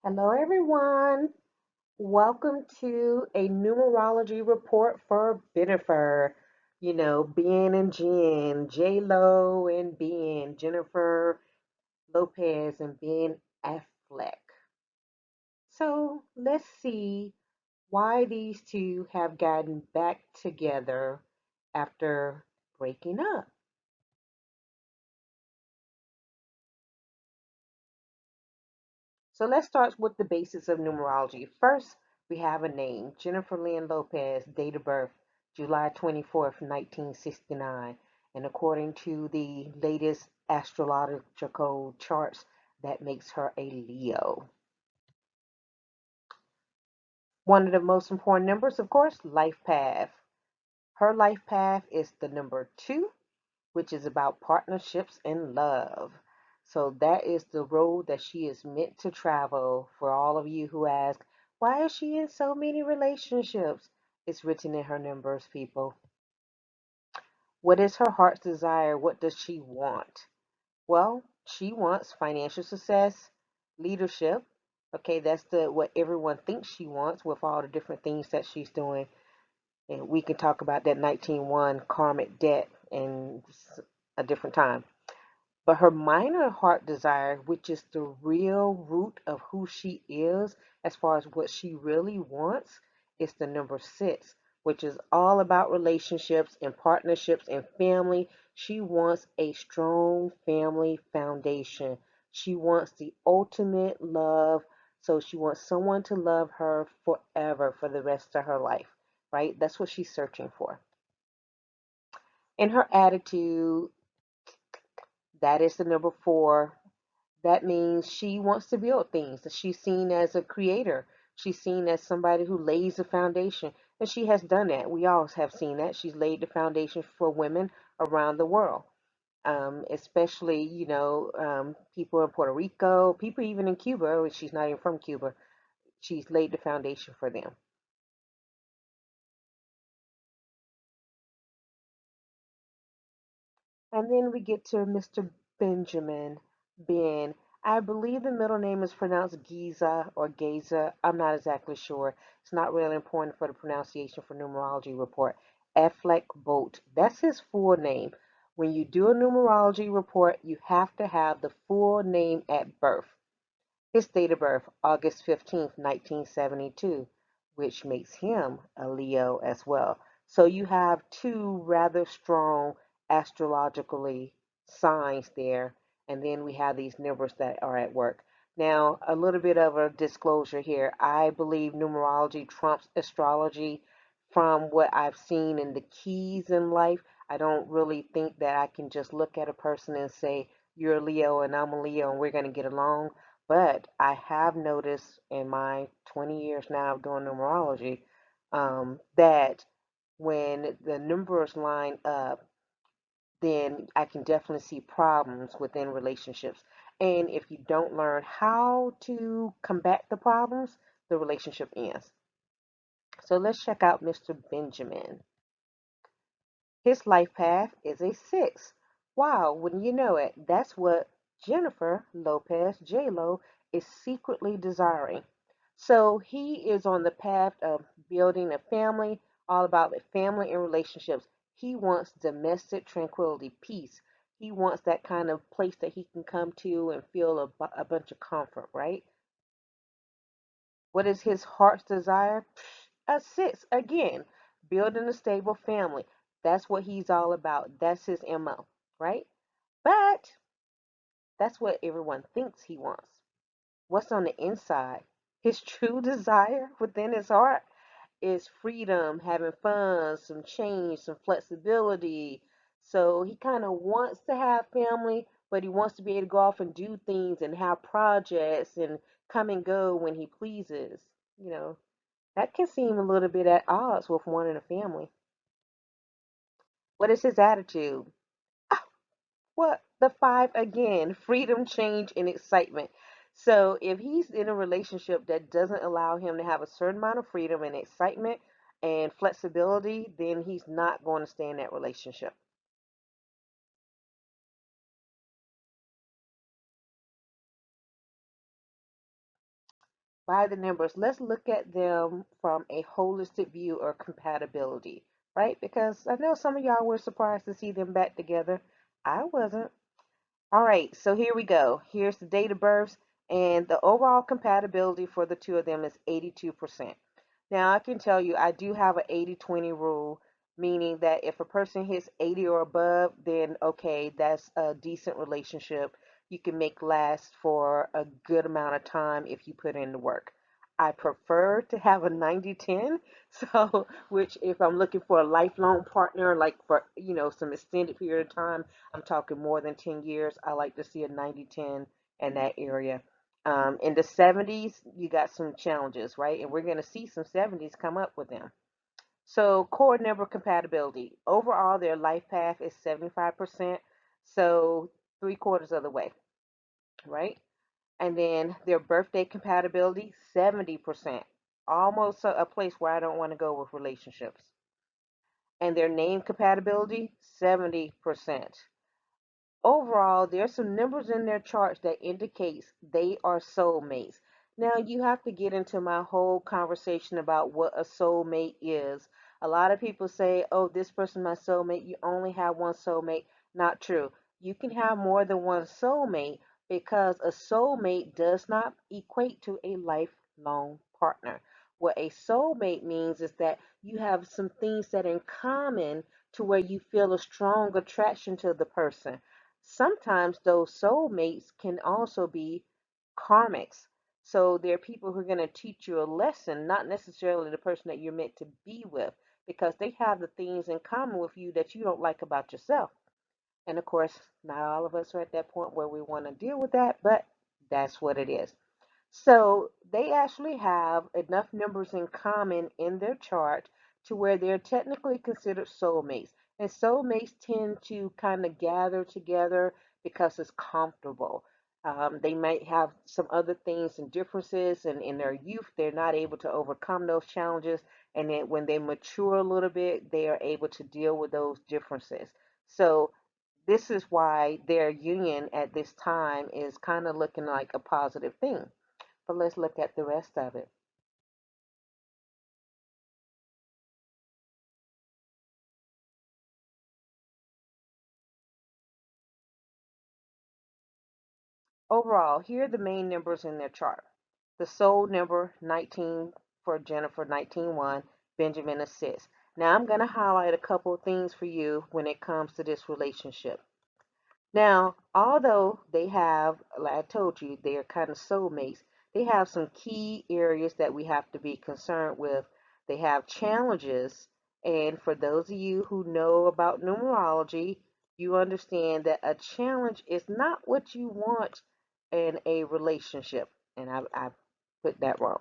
Hello, everyone. Welcome to a numerology report for Bennifer. Ben and Jen, J Lo and Ben, Jennifer Lopez and Ben Affleck. So let's see why these two have gotten back together after breaking up. So let's start with the basics of numerology. First, we have a name, Jennifer Lynn Lopez, date of birth, July 24th, 1969. And according to the latest astrological charts, that makes her a Leo. One of the most important numbers, of course, life path. Her life path is the number 2, which is about partnerships and love. So that is the road that she is meant to travel. For all of you who ask, why is she in so many relationships? It's written in her numbers, people. What is her heart's desire? What does she want? Well, she wants financial success, leadership. Okay, that's the what everyone thinks she wants with all the different things that she's doing. And we can talk about that 19-1 karmic debt in a different time. But her minor heart desire, which is the real root of who she is, as far as what she really wants, is the number 6, which is all about relationships and partnerships and family. She wants a strong family foundation. She wants the ultimate love. So she wants someone to love her forever for the rest of her life, right? That's what she's searching for. In her attitude, that is the number 4. That means she wants to build things. She's seen as a creator. She's seen as somebody who lays the foundation. And she has done that. We all have seen that. She's laid the foundation for women around the world, especially, people in Puerto Rico, people even in Cuba. She's not even from Cuba. She's laid the foundation for them. And then we get to Mr. Benjamin Ben. I believe the middle name is pronounced Giza or Geza. I'm not exactly sure. It's not really important for the pronunciation for numerology report. Affleck Bolt. That's his full name. When you do a numerology report, you have to have the full name at birth. His date of birth, August 15th, 1972, which makes him a Leo as well. So you have two rather strong astrologically signs there, and then we have these numbers that are at work. Now, a little bit of a disclosure here. I believe numerology trumps astrology from what I've seen in the keys in life. I don't really think that I can just look at a person and say, you're a Leo and I'm a Leo and we're going to get along. But I have noticed in my 20 years now of doing numerology, that when the numbers line up, then I can definitely see problems within relationships. And if you don't learn how to combat the problems, the relationship ends. So let's check out Mr. Benjamin. His life path is a 6. Wow, wouldn't you know it? That's what Jennifer Lopez, J-Lo, is secretly desiring. So he is on the path of building a family, all about the family and relationships. He wants domestic tranquility, peace. He wants that kind of place that he can come to and feel a bunch of comfort, right? What is his heart's desire? A 6 again, building a stable family. That's what he's all about. That's his MO, right? But that's what everyone thinks he wants. What's on the inside? His true desire within his heart is freedom, having fun, some change, some flexibility. So he kind of wants to have family, but he wants to be able to go off and do things and have projects and come and go when he pleases. You know, that can seem a little bit at odds with wanting a family. What is his attitude? What? The 5 again, freedom, change, and excitement. So if he's in a relationship that doesn't allow him to have a certain amount of freedom and excitement and flexibility, then he's not going to stay in that relationship. by the numbers, let's look at them from a holistic view or compatibility, right? Because I know some of y'all were surprised to see them back together. I wasn't. All right, so here we go. Here's the date of births, and the overall compatibility for the two of them is 82%. Now, I can tell you, I do have an 80-20 rule, meaning that if a person hits 80 or above, then okay, that's a decent relationship. You can make last for a good amount of time if you put in the work. I prefer to have a 90-10, so which if I'm looking for a lifelong partner, like for, some extended period of time, I'm talking more than 10 years, I like to see a 90-10 in that area. In the 70s, you got some challenges, right? And we're going to see some 70s come up with them. So, core number compatibility. Overall, their life path is 75%, so three-quarters of the way, right? And then their birthday compatibility, 70%. Almost a place where I don't want to go with relationships. And their name compatibility, 70%. Overall, there's some numbers in their charts that indicates they are soulmates. Now, you have to get into my whole conversation about what a soulmate is. A lot of people say, oh, this person my soulmate. You only have one soulmate. Not true. You can have more than one soulmate because a soulmate does not equate to a lifelong partner. What a soulmate means is that you have some things that are in common to where you feel a strong attraction to the person. Sometimes those soulmates can also be karmics. So they're people who are going to teach you a lesson, not necessarily the person that you're meant to be with, because they have the things in common with you that you don't like about yourself. And of course, not all of us are at that point where we want to deal with that, but that's what it is. So they actually have enough numbers in common in their chart to where they're technically considered soulmates. And soulmates tend to kind of gather together because it's comfortable. They might have some other things and differences, and in their youth, they're not able to overcome those challenges. And then when they mature a little bit, they are able to deal with those differences. So this is why their union at this time is kind of looking like a positive thing. But let's look at the rest of it. Overall, here are the main numbers in their chart. The soul number 19 for Jennifer, 19-1, Benjamin is 6. Now I'm going to highlight a couple of things for you when it comes to this relationship. Now, although they have, like I told you, they are kind of soulmates, they have some key areas that we have to be concerned with. They have challenges, and for those of you who know about numerology, you understand that a challenge is not what you want in a relationship. And I put that wrong.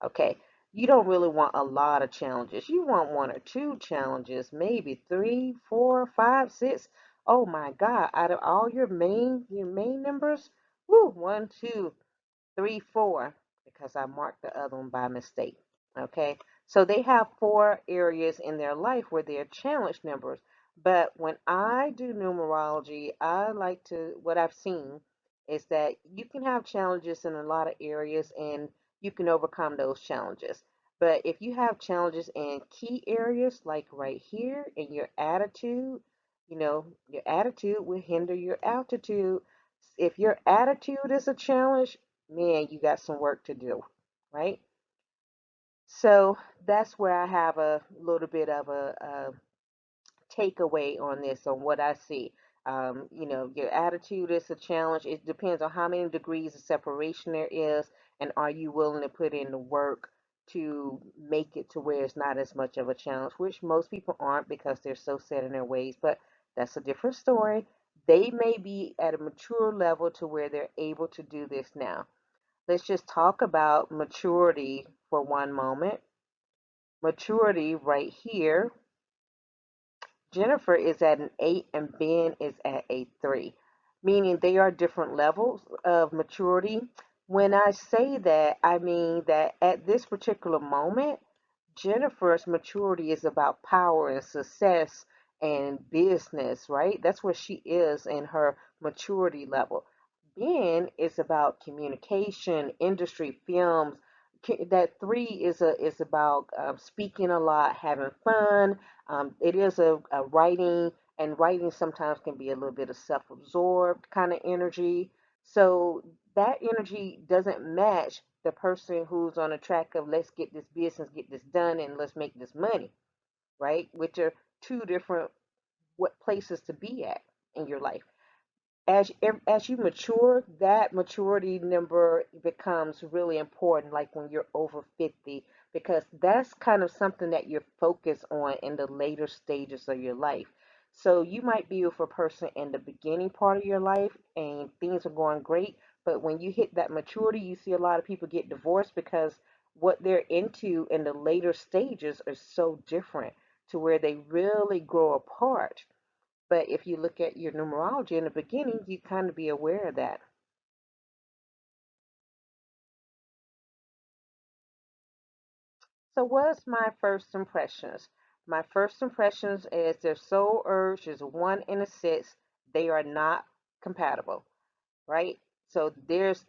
Okay. You don't really want a lot of challenges. You want one or two challenges, maybe three, four, five, six. Oh my God, out of all your main numbers, woo, one, two, three, four, because I marked the other one by mistake. Okay, so they have four areas in their life where they're challenge numbers. But when I do numerology, I like to, what I've seen is that you can have challenges in a lot of areas and you can overcome those challenges. But if you have challenges in key areas, like right here in your attitude, your attitude will hinder your altitude. If your attitude is a challenge, man, you got some work to do, right? So that's where I have a little bit of a takeaway on this, on what I see. Your attitude is a challenge. It depends on how many degrees of separation there is, and are you willing to put in the work to make it to where it's not as much of a challenge, which most people aren't because they're so set in their ways, but that's a different story. They may be at a mature level to where they're able to do this now. Let's just talk about maturity for one moment. Maturity right here, Jennifer is at an 8 and Ben is at a 3, meaning they are different levels of maturity. When I say that, I mean that at this particular moment, Jennifer's maturity is about power and success and business, right? That's where she is in her maturity level. Ben is about communication, industry, films, that three is about speaking a lot, having fun. It is a writing, and writing sometimes can be a little bit of self-absorbed kind of energy. So that energy doesn't match the person who's on a track of let's get this business, get this done, and let's make this money, right? Which are two different what places to be at in your life. As you mature, that maturity number becomes really important, like when you're over 50, because that's kind of something that you're focused on in the later stages of your life. So you might be with a person in the beginning part of your life and things are going great, but when you hit that maturity, you see a lot of people get divorced because what they're into in the later stages are so different to where they really grow apart. But if you look at your numerology in the beginning, you kind of be aware of that. So what's my first impressions? My first impressions is their soul urge is 1 and a 6. They are not compatible, right? So there's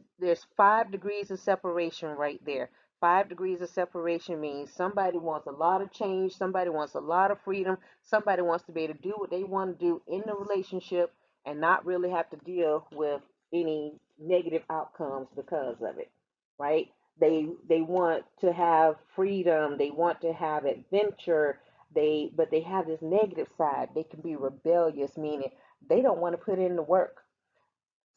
5 degrees of separation right there. 5 degrees of separation means somebody wants a lot of change, somebody wants a lot of freedom, somebody wants to be able to do what they want to do in the relationship and not really have to deal with any negative outcomes because of it, right? They want to have freedom, they want to have adventure, but they have this negative side. They can be rebellious, meaning they don't want to put in the work.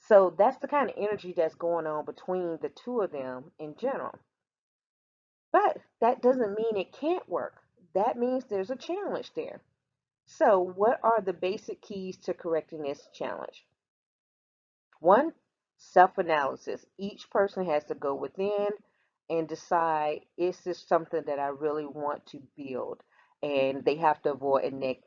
So that's the kind of energy that's going on between the two of them in general. But that doesn't mean it can't work. That means there's a challenge there. So, what are the basic keys to correcting this challenge? One, self analysis. Each person has to go within and decide, is this something that I really want to build? And they have to avoid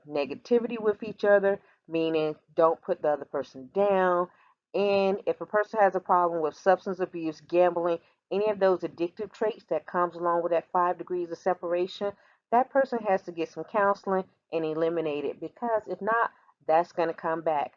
negativity with each other, meaning don't put the other person down. And if a person has a problem with substance abuse, gambling, any of those addictive traits that comes along with that 5 degrees of separation, that person has to get some counseling and eliminate it, because if not, that's going to come back.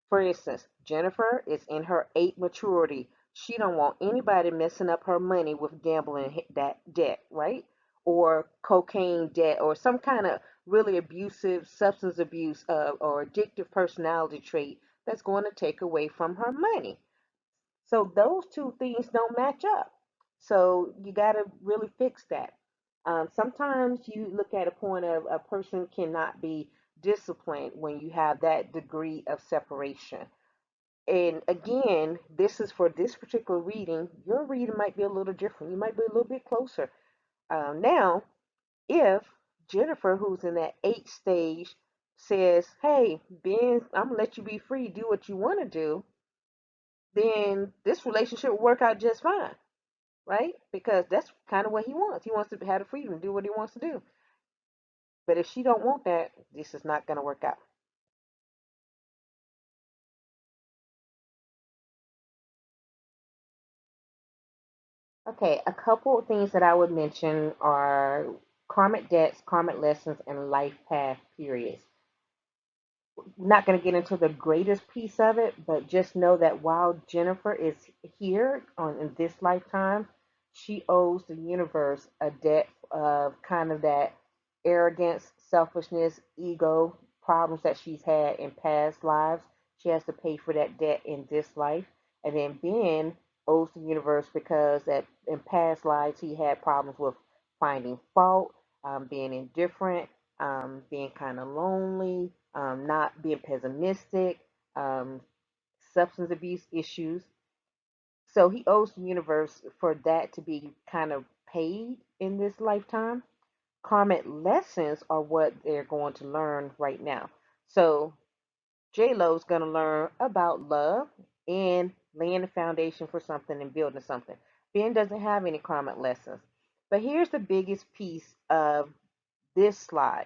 For instance, Jennifer is in her 8 maturity. She don't want anybody messing up her money with gambling that debt, right? Or cocaine debt, or some kind of really abusive substance abuse or addictive personality trait that's going to take away from her money. So those two things don't match up. So you got to really fix that. Sometimes you look at a point of a person cannot be disciplined when you have that degree of separation. And again, this is for this particular reading. Your reading might be a little different. You might be a little bit closer. Now, if Jennifer, who's in that 8 stage, says, "Hey, Ben, I'm gonna let you be free, do what you want to do," then this relationship will work out just fine, right? Because that's kind of what he wants. He wants to have the freedom to do what he wants to do. But if she don't want that, this is not gonna work out. Okay, a couple of things that I would mention are karmic debts, karmic lessons, and life path periods. Not going to get into the greatest piece of it, but just know that while Jennifer is here on in this lifetime, she owes the universe a debt of kind of that arrogance, selfishness, ego problems that she's had in past lives. She has to pay for that debt in this life. And then Ben owes the universe because that in past lives he had problems with finding fault, being indifferent, being kind of lonely, not being pessimistic, um, substance abuse issues. So he owes the universe for that to be kind of paid in this lifetime. Karmic lessons are what they're going to learn right now. So J Lo's going to learn about love and laying the foundation for something and building something. Ben doesn't have any karmic lessons. But here's the biggest piece of this slide: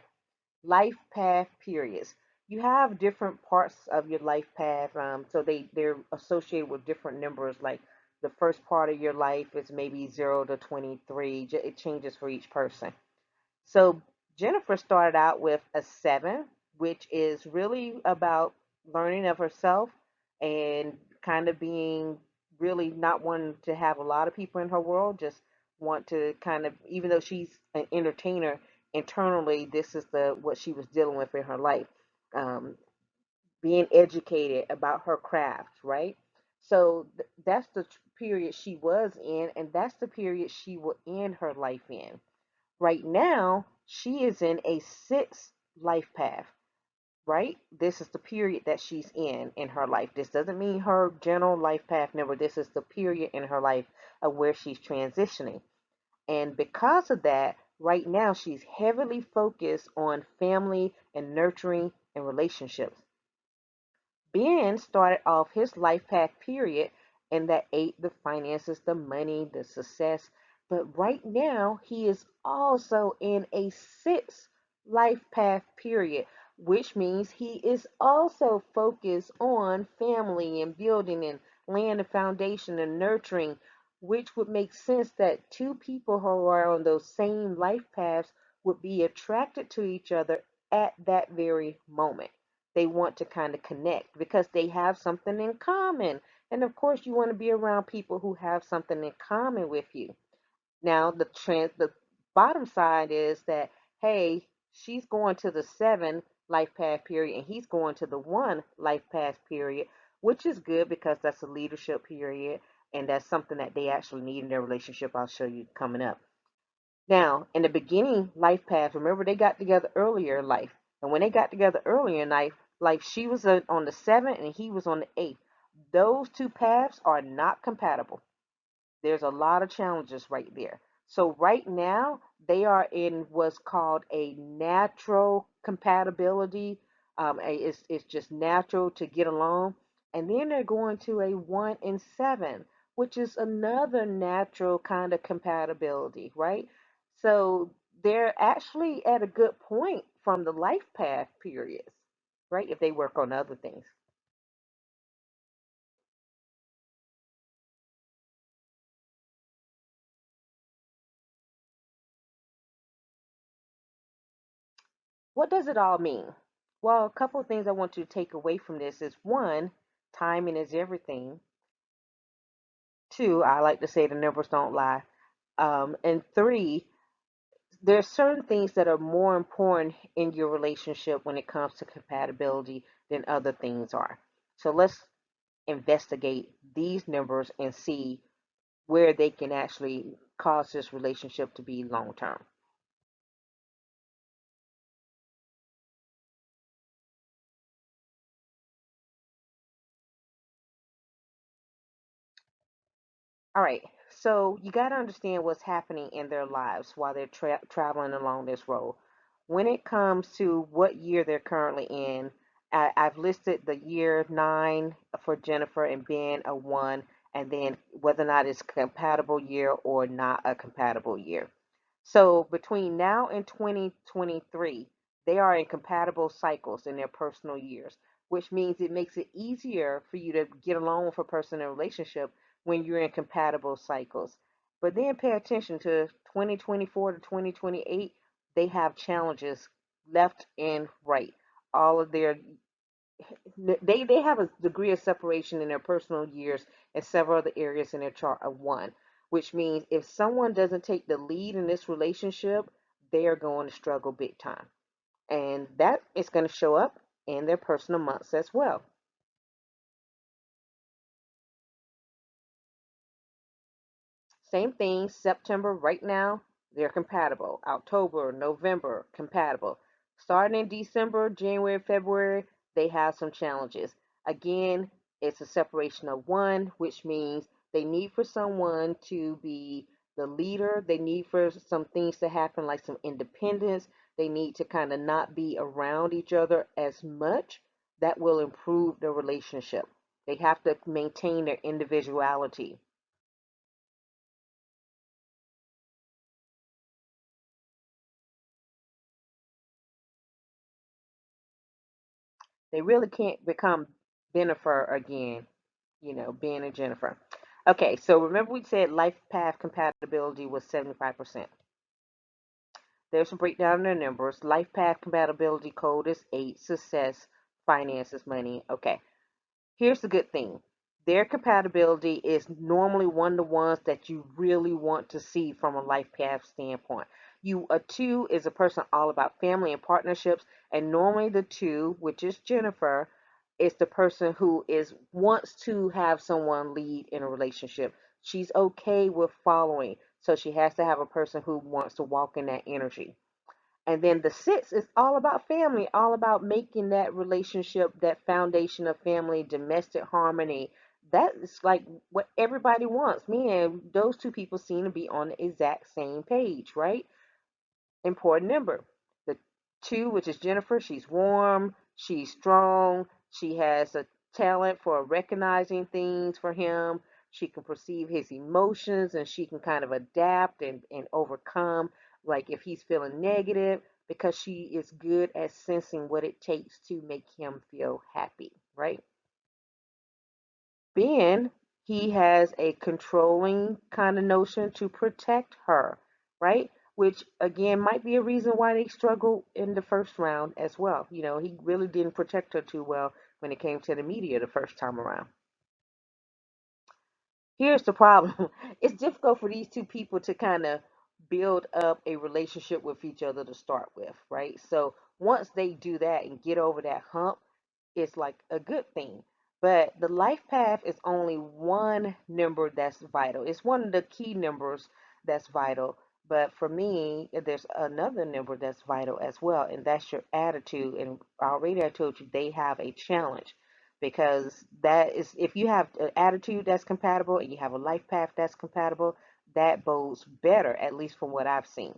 life path periods. You have different parts of your life path, so they're associated with different numbers. Like the first part of your life is maybe 0 to 23. It changes for each person. So Jennifer started out with a 7, which is really about learning of herself and kind of being really not wanting to have a lot of people in her world, just want to kind of, even though she's an entertainer, internally, this is the what she was dealing with in her life. Um, Being educated about her craft, right? So that's the period she was in, and that's the period she will end her life in. Right now, she is in a sixth life path, right? This is the period that she's in her life. This doesn't mean her general life path number. This is the period in her life of where she's transitioning. And because of that, right now she's heavily focused on family and nurturing and relationships. Ben started off his life path period and that ate the finances, the money, the success. But right now, he is also in a sixth life path period, which means he is also focused on family and building and laying the foundation and nurturing, which would make sense that two people who are on those same life paths would be attracted to each other at that very moment. They want to kind of connect because they have something in common. And of course, you want to be around people who have something in common with you. Now, the bottom side is that, hey, she's going to the 7 life path period and he's going to the 1 life path period, which is good because that's a leadership period and that's something that they actually need in their relationship. I'll show you coming up. Now, in the beginning life path, remember they got together earlier in life. And when they got together earlier in life, like she was on the 7th and he was on the 8th. Those two paths are not compatible. There's a lot of challenges right there. So right now they are in what's called a natural compatibility. It's just natural to get along, and then they're going to a 1 and 7, which is another natural kind of compatibility, right? So they're actually at a good point from the life path periods, right? If they work on other things. What does it all mean? Well, a couple of things I want you to take away from this is one, timing is everything. Two, I like to say the numbers don't lie. And three, there's certain things that are more important in your relationship when it comes to compatibility than other things are. So let's investigate these numbers and see where they can actually cause this relationship to be long term. All right. So you got to understand what's happening in their lives while they're traveling along this road. When it comes to what year they're currently in, I've listed the year 9 for Jennifer and Ben a 1, and then whether or not it's a compatible year or not a compatible year. So between now and 2023, they are in compatible cycles in their personal years, which means it makes it easier for you to get along with a person in a relationship when you're in compatible cycles. But then pay attention to 2024 to 2028, they have challenges left and right. All of their they have a degree of separation in their personal years and several other areas in their chart of 1, which means if someone doesn't take the lead in this relationship, they are going to struggle big time. And that is going to show up in their personal months as well. Same thing, September right now, they're compatible. October, November, compatible. Starting in December, January, February, they have some challenges. Again, it's a separation of 1, which means they need for someone to be the leader. They need for some things to happen, like some independence. They need to kind of not be around each other as much. That will improve the relationship. They have to maintain their individuality. They really can't become Bennifer again, Ben and Jennifer. Okay, so remember we said life path compatibility was 75%. There's a breakdown in their numbers. Life path compatibility code is 8, success, finances, money. Okay, here's the good thing. Their compatibility is normally one of the ones that you really want to see from a life path standpoint. A two is a person all about family and partnerships, and normally the two, which is Jennifer, is the person who is wants to have someone lead in a relationship. She's okay with following, so she has to have a person who wants to walk in that energy. And then the six is all about family, all about making that relationship, that foundation of family, domestic harmony. That is like what everybody wants. Me and those two people seem to be on the exact same page, right? Important number. The two, which is Jennifer, she's warm, she's strong, she has a talent for recognizing things for him. She can perceive his emotions and she can kind of adapt and overcome, like if he's feeling negative, because she is good at sensing what it takes to make him feel happy, right? Ben, he has a controlling kind of notion to protect her, right? Which again might be a reason why they struggled in the first round as well. He really didn't protect her too well when it came to the media the first time around. Here's the problem. It's difficult for these two people to kind of build up a relationship with each other to start with, right? So once they do that and get over that hump, it's like a good thing. But the life path is only one number that's vital. It's one of the key numbers that's vital. But for me, there's another number that's vital as well, and that's your attitude. And already I told you they have a challenge because that is, if you have an attitude that's compatible and you have a life path that's compatible, that bodes better, at least from what I've seen.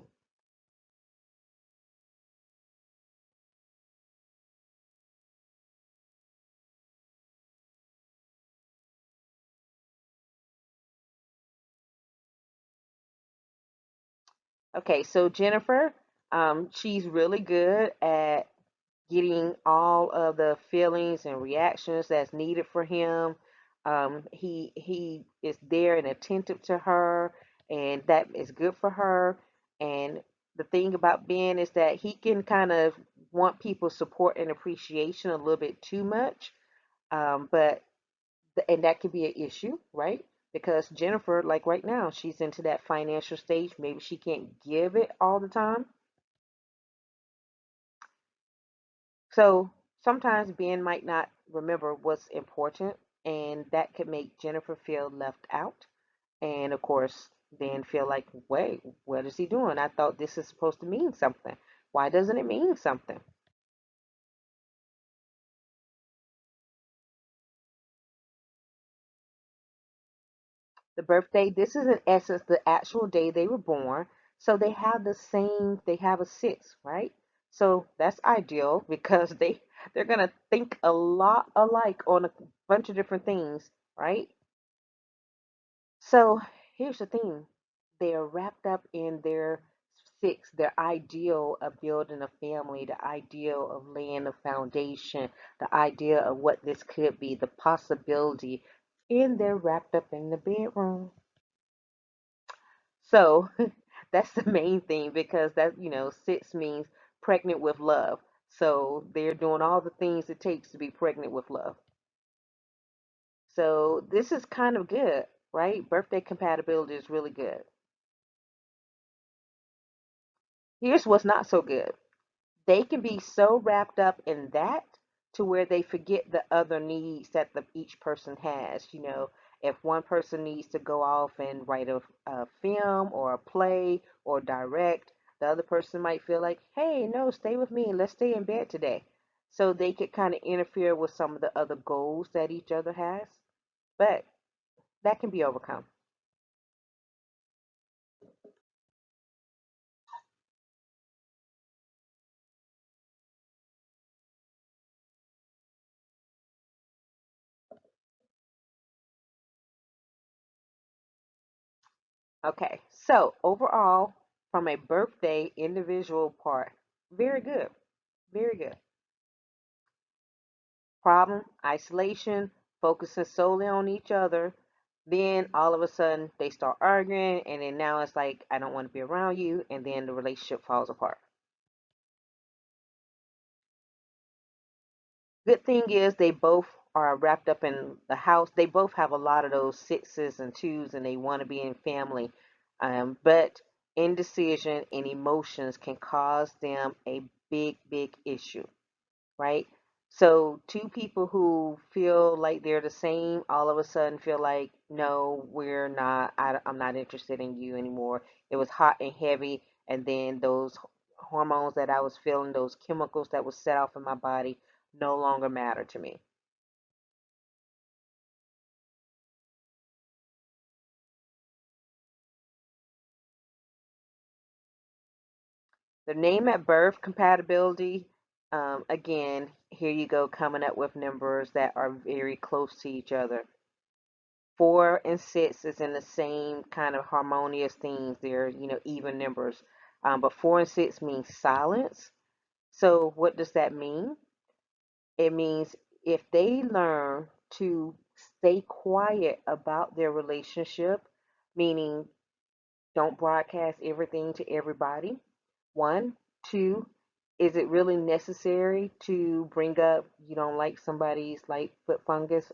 Okay, so Jennifer, she's really good at getting all of the feelings and reactions that's needed for him. He is there and attentive to her, and that is good for her. And the thing about Ben is that he can kind of want people's support and appreciation a little bit too much, but and that could be an issue, right? Because Jennifer, like right now, she's into that financial stage. Maybe she can't give it all the time. So sometimes Ben might not remember what's important, and that could make Jennifer feel left out. And of course, then feel like, wait, what is he doing? I thought this is supposed to mean something. Why doesn't it mean something? The birthday, this is in essence the actual day they were born. So they have a six, right? So that's ideal because they're gonna think a lot alike on a bunch of different things, right? So here's the thing. They are wrapped up in their six, their ideal of building a family, the ideal of laying a foundation, the idea of what this could be, the possibility, and they're wrapped up in the bedroom. So that's the main thing because six means pregnant with love. So they're doing all the things it takes to be pregnant with love. So this is kind of good, right? Birthday compatibility is really good. Here's what's not so good. They can be so wrapped up in that to where they forget the other needs that each person has. If one person needs to go off and write a film or a play or direct, the other person might feel like, hey, no, stay with me. Let's stay in bed today. So they could kind of interfere with some of the other goals that each other has. But that can be overcome. Okay, so overall, from a birthday individual part, very good, very good. Problem, isolation, focusing solely on each other. Then all of a sudden they start arguing, and then now it's like, I don't want to be around you, and then the relationship falls apart. Good thing is they both are wrapped up in the house, they both have a lot of those sixes and twos, and they want to be in family. But indecision and emotions can cause them a big, big issue, right? So two people who feel like they're the same all of a sudden feel like, no, we're not, I'm not interested in you anymore. It was hot and heavy, and then those hormones that I was feeling, those chemicals that was set off in my body, no longer matter to me. The name at birth compatibility, again, here you go coming up with numbers that are very close to each other. 4 and 6 is in the same kind of harmonious things. They're, even numbers. But 4 and 6 means silence. So what does that mean? It means if they learn to stay quiet about their relationship, meaning don't broadcast everything to everybody. One. Two, is it really necessary to bring up you don't like somebody's like foot fungus?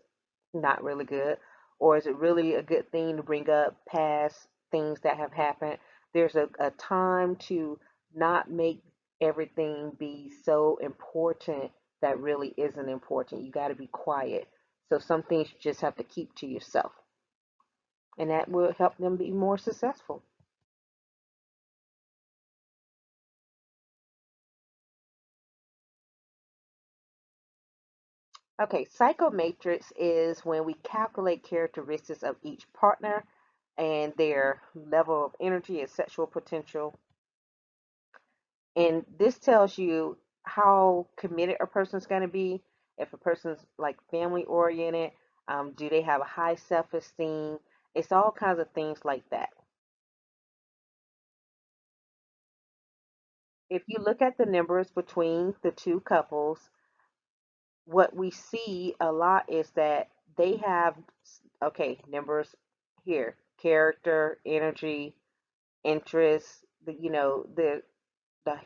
Not really good. Or is it really a good thing to bring up past things that have happened? There's a time to not make everything be so important that really isn't important. You got to be quiet. So some things you just have to keep to yourself, and that will help them be more successful. Okay, psychomatrix is when we calculate characteristics of each partner and their level of energy and sexual potential. And this tells you how committed a person's going to be. If a person's like family oriented, do they have a high self esteem? It's all kinds of things like that. If you look at the numbers between the two couples, what we see a lot is that they have, okay, numbers here: character, energy, interest, the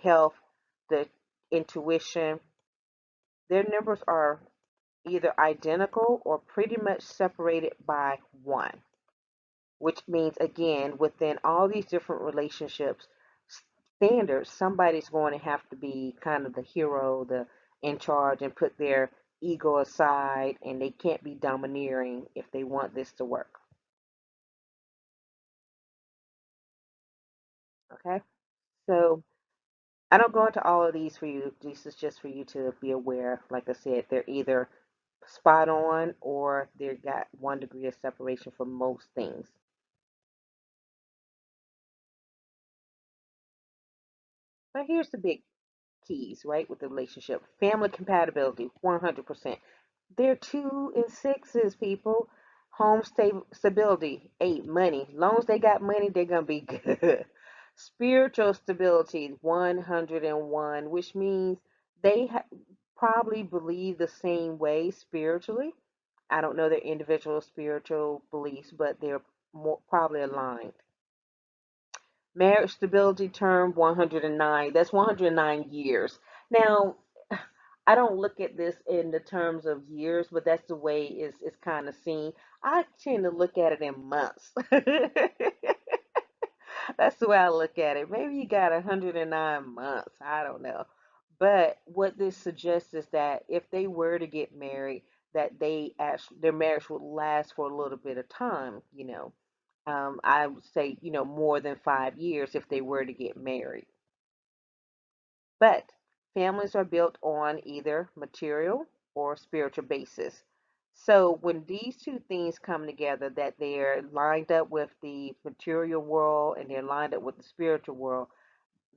health, the intuition. Their numbers are either identical or pretty much separated by one, which means, again, within all these different relationships standards, somebody's going to have to be kind of the hero, the in charge, and put their ego aside, and they can't be domineering if they want this to work. Okay? So I don't go into all of these for you. This is just for you to be aware. Like I said, they're either spot on or they've got 1 degree of separation from most things. But here's the big keys, right, with the relationship. Family compatibility, 100%. They're 2 and 6s, people. Home stability, 8. Money. Long as they got money, they're going to be good. Spiritual stability, 101, which means they probably believe the same way spiritually. I don't know their individual spiritual beliefs, but they're more probably aligned. Marriage stability term, 109. That's 109 years. Now, I don't look at this in the terms of years, but that's the way it's kind of seen. I tend to look at it in months. That's the way I look at it. Maybe you got 109 months. I don't know. But what this suggests is that if they were to get married, that their marriage would last for a little bit of time. I would say, more than 5 years if they were to get married. But families are built on either material or spiritual basis. So when these two things come together, that they're lined up with the material world and they're lined up with the spiritual world,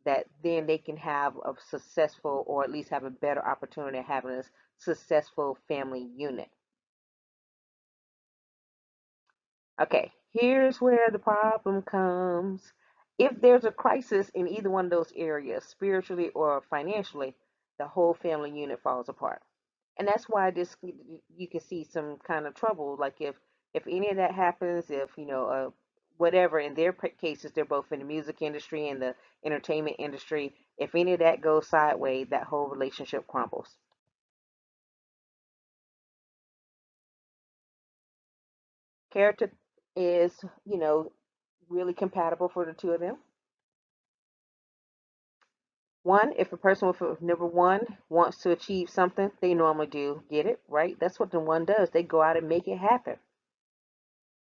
that then they can have a successful, or at least have a better opportunity of having a successful family unit. Okay, here's where the problem comes. If there's a crisis in either one of those areas, spiritually or financially, the whole family unit falls apart. And that's why this you can see some kind of trouble. Like if any of that happens, if whatever. In their cases, they're both in the music industry and the entertainment industry. If any of that goes sideways, that whole relationship crumbles. Character is, really compatible for the two of them. One, if a person with number one wants to achieve something, they normally do get it, right? That's what the one does. They go out and make it happen.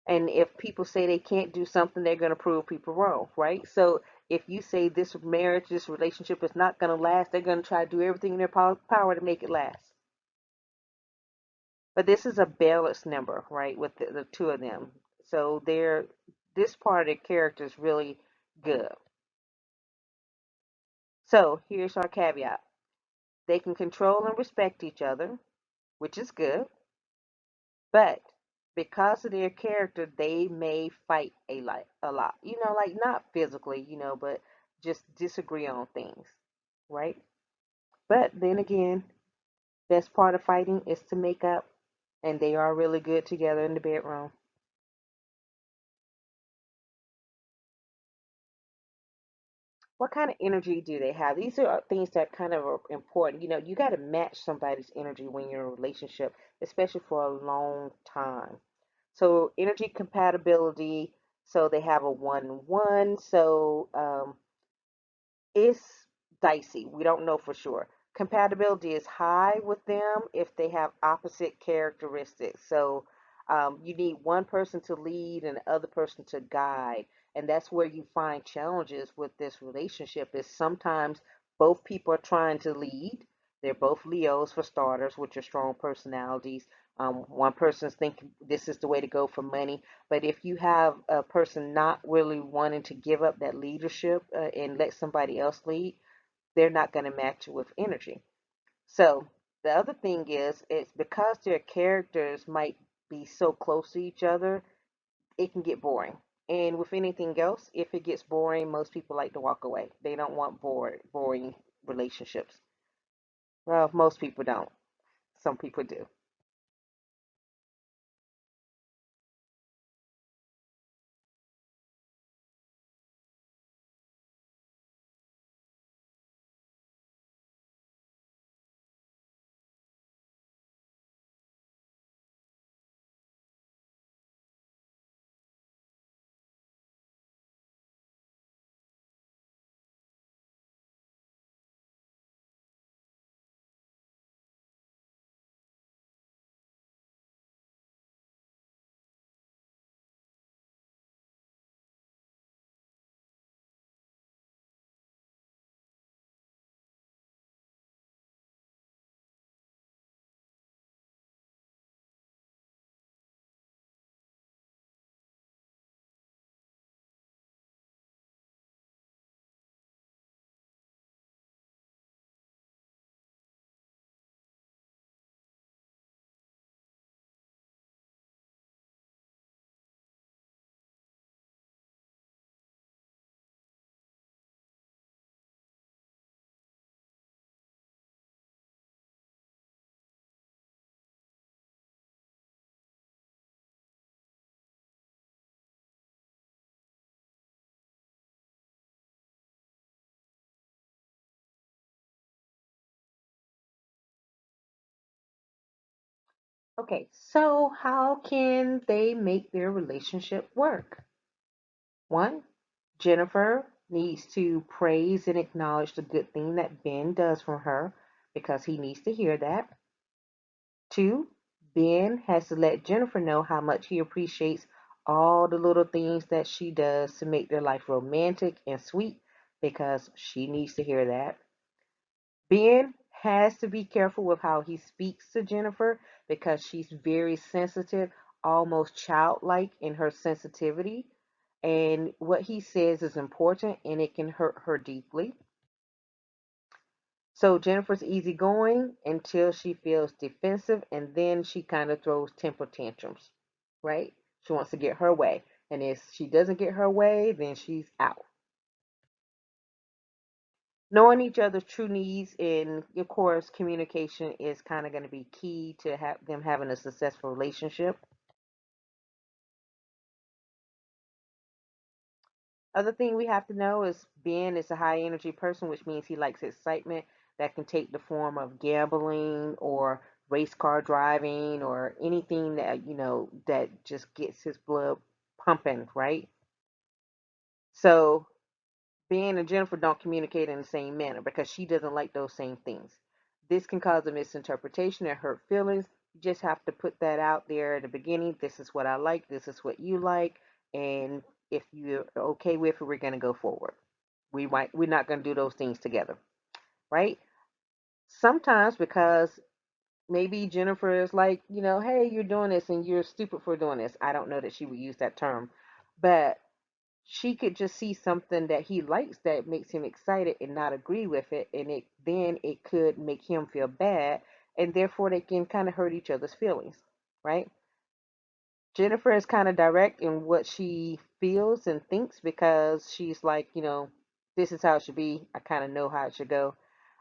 And if people say they can't do something, they're going to prove people wrong, right? So if you say this marriage, this relationship is not going to last, they're going to try to do everything in their power to make it last. But this is a balanced number, right, with the two of them. So this part of their character is really good. So here's our caveat. They can control and respect each other, which is good. But because of their character, they may fight a lot. Like not physically, but just disagree on things, right? But then again, best part of fighting is to make up, and they are really good together in the bedroom. What kind of energy do they have? These are things that kind of are important. You got to match somebody's energy when you're in a relationship, especially for a long time. So energy compatibility. So they have a 1-1. So it's dicey. We don't know for sure. Compatibility is high with them if they have opposite characteristics. So you need one person to lead and the other person to guide. And that's where you find challenges with this relationship is sometimes both people are trying to lead. They're both Leos for starters, which are strong personalities. One person's thinking this is the way to go for money. But if you have a person not really wanting to give up that leadership and let somebody else lead, they're not going to match it with energy. So the other thing is, it's because their characters might be so close to each other, it can get boring. And with anything else, if it gets boring, most people like to walk away. They don't want boring relationships. Well, most people don't. Some people do. Okay, so how can they make their relationship work? One, Jennifer needs to praise and acknowledge the good thing that Ben does for her because he needs to hear that. Two, Ben has to let Jennifer know how much he appreciates all the little things that she does to make their life romantic and sweet because she needs to hear that. Ben has to be careful with how he speaks to Jennifer because she's very sensitive, almost childlike in her sensitivity. And what he says is important and it can hurt her deeply. So Jennifer's easygoing until she feels defensive and then she kind of throws temper tantrums, right? She wants to get her way. And if she doesn't get her way, then she's out. Knowing each other's true needs and of course communication is kind of going to be key to have them having a successful relationship. Other thing we have to know is Ben is a high energy person, which means he likes excitement that can take the form of gambling or race car driving or anything that, that just gets his blood pumping, right? So Ben and Jennifer don't communicate in the same manner because she doesn't like those same things. This can cause a misinterpretation and hurt feelings. You just have to put that out there at the beginning. This is what I like. This is what you like. And if you're okay with it, we're going to go forward. We're not going to do those things together, right? Sometimes because maybe Jennifer is like, hey, you're doing this and you're stupid for doing this. I don't know that she would use that term, but she could just see something that he likes that makes him excited and not agree with it, and it could make him feel bad, and therefore they can kind of hurt each other's feelings, right? Jennifer is kind of direct in what she feels and thinks because she's like, this is how it should be. I kind of know how it should go.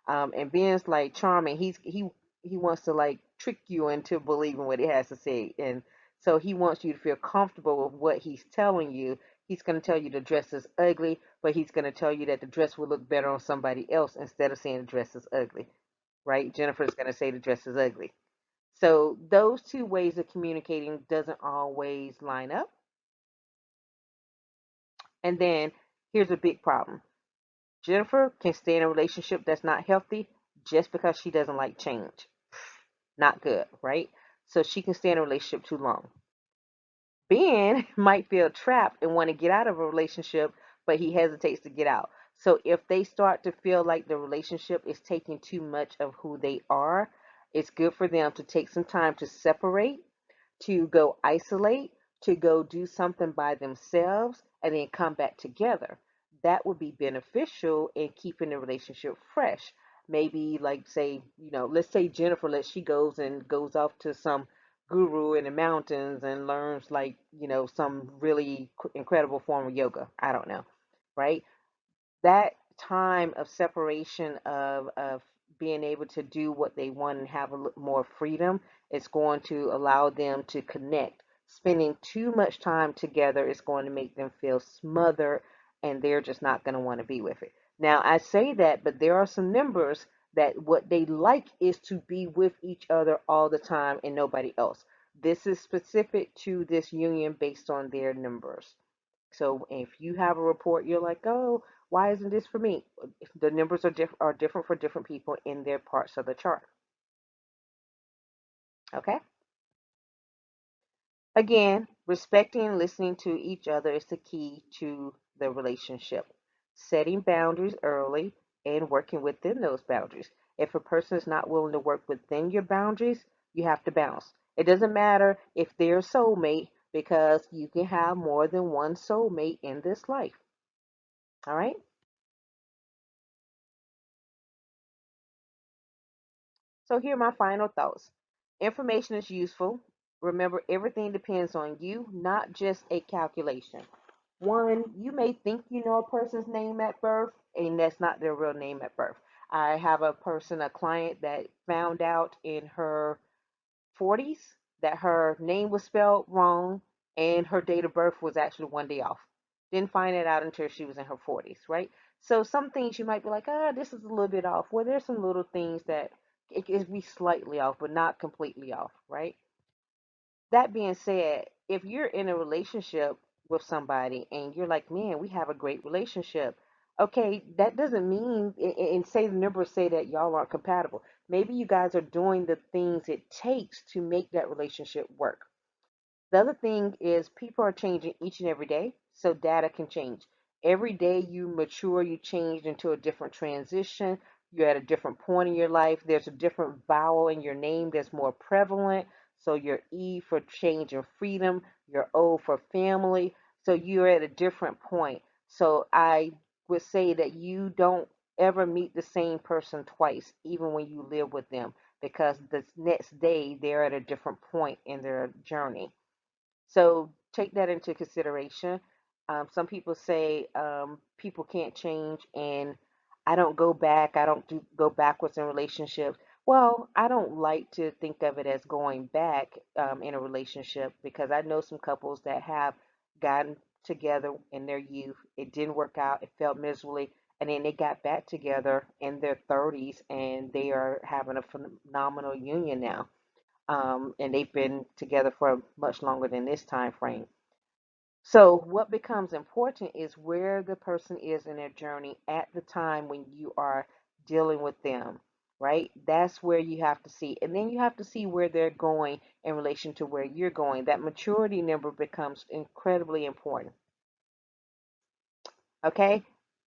And Ben's like charming. He wants to like trick you into believing what he has to say, and so he wants you to feel comfortable with what he's telling you. He's going to tell you the dress is ugly, but he's going to tell you that the dress will look better on somebody else instead of saying the dress is ugly, right? Jennifer's going to say the dress is ugly. So those two ways of communicating doesn't always line up. And then here's a big problem. Jennifer can stay in a relationship that's not healthy just because she doesn't like change. Not good, right? So she can stay in a relationship too long. Ben might feel trapped and want to get out of a relationship, but he hesitates to get out. So if they start to feel like the relationship is taking too much of who they are, it's good for them to take some time to separate, to go isolate, to go do something by themselves, and then come back together. That would be beneficial in keeping the relationship fresh. Maybe, like, say, let's say Jennifer, she goes off to some guru in the mountains and learns, like, some really incredible form of yoga. I don't know, right? That time of separation of being able to do what they want and have a little more freedom is going to allow them to connect. Spending too much time together is going to make them feel smothered, and they're just not going to want to be with it. Now, I say that, but there are some members that what they like is to be with each other all the time and nobody else. This is specific to this union based on their numbers. So if you have a report, you're like, oh, why isn't this for me? The numbers are different for different people in their parts of the chart. Okay. Again, respecting and listening to each other is the key to the relationship. Setting boundaries early and working within those boundaries. If a person is not willing to work within your boundaries, you have to bounce. It doesn't matter if they're a soulmate because you can have more than one soulmate in this life. All right. So here are my final thoughts. Information is useful. Remember, everything depends on you, not just a calculation. One, you may think you know a person's name at birth, and that's not their real name at birth. I have a client that found out in her 40s that her name was spelled wrong and her date of birth was actually one day off. Didn't find it out until she was in her 40s, right? So some things you might be like, this is a little bit off. Well, there's some little things that it can be slightly off, but not completely off, right? That being said, if you're in a relationship with somebody and you're like, man, we have a great relationship, okay, that doesn't mean, and say the numbers say that y'all aren't compatible. Maybe you guys are doing the things it takes to make that relationship work. The other thing is people are changing each and every day, so data can change. Every day you mature, you change into a different transition. You're at a different point in your life. There's a different vowel in your name that's more prevalent. So your E for change and freedom, your O for family. So you're at a different point. So I would say that you don't ever meet the same person twice, even when you live with them, because the next day they're at a different point in their journey. So take that into consideration. Some people say people can't change, and I don't go back. I don't go backwards in relationships. Well, I don't like to think of it as going back in a relationship because I know some couples that have gotten together in their youth. It didn't work out. It felt miserably. And then they got back together in their 30s and they are having a phenomenal union now. and they've been together for much longer than this time frame. So, what becomes important is where the person is in their journey at the time when you are dealing with them, right? That's where you have to see. And then you have to see where they're going in relation to where you're going. That maturity number becomes incredibly important. Okay.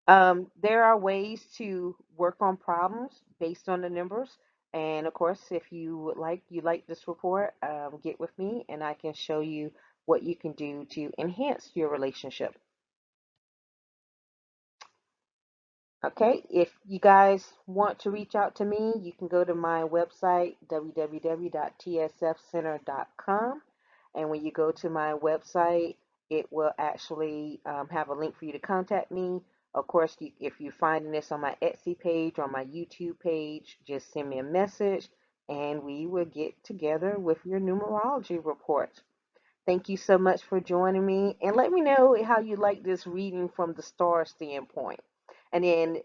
There are ways to work on problems based on the numbers. And of course, if you like this report, get with me and I can show you what you can do to enhance your relationship. Okay, if you guys want to reach out to me, you can go to my website, www.tsfcenter.com. And when you go to my website, it will actually have a link for you to contact me. Of course, if you're finding this on my Etsy page or my YouTube page, just send me a message and we will get together with your numerology report. Thank you so much for joining me. And let me know how you like this reading from the star standpoint. And then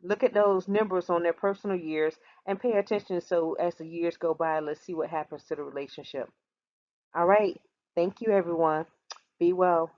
look at those numbers on their personal years and pay attention so as the years go by, let's see what happens to the relationship. All right. Thank you, everyone. Be well.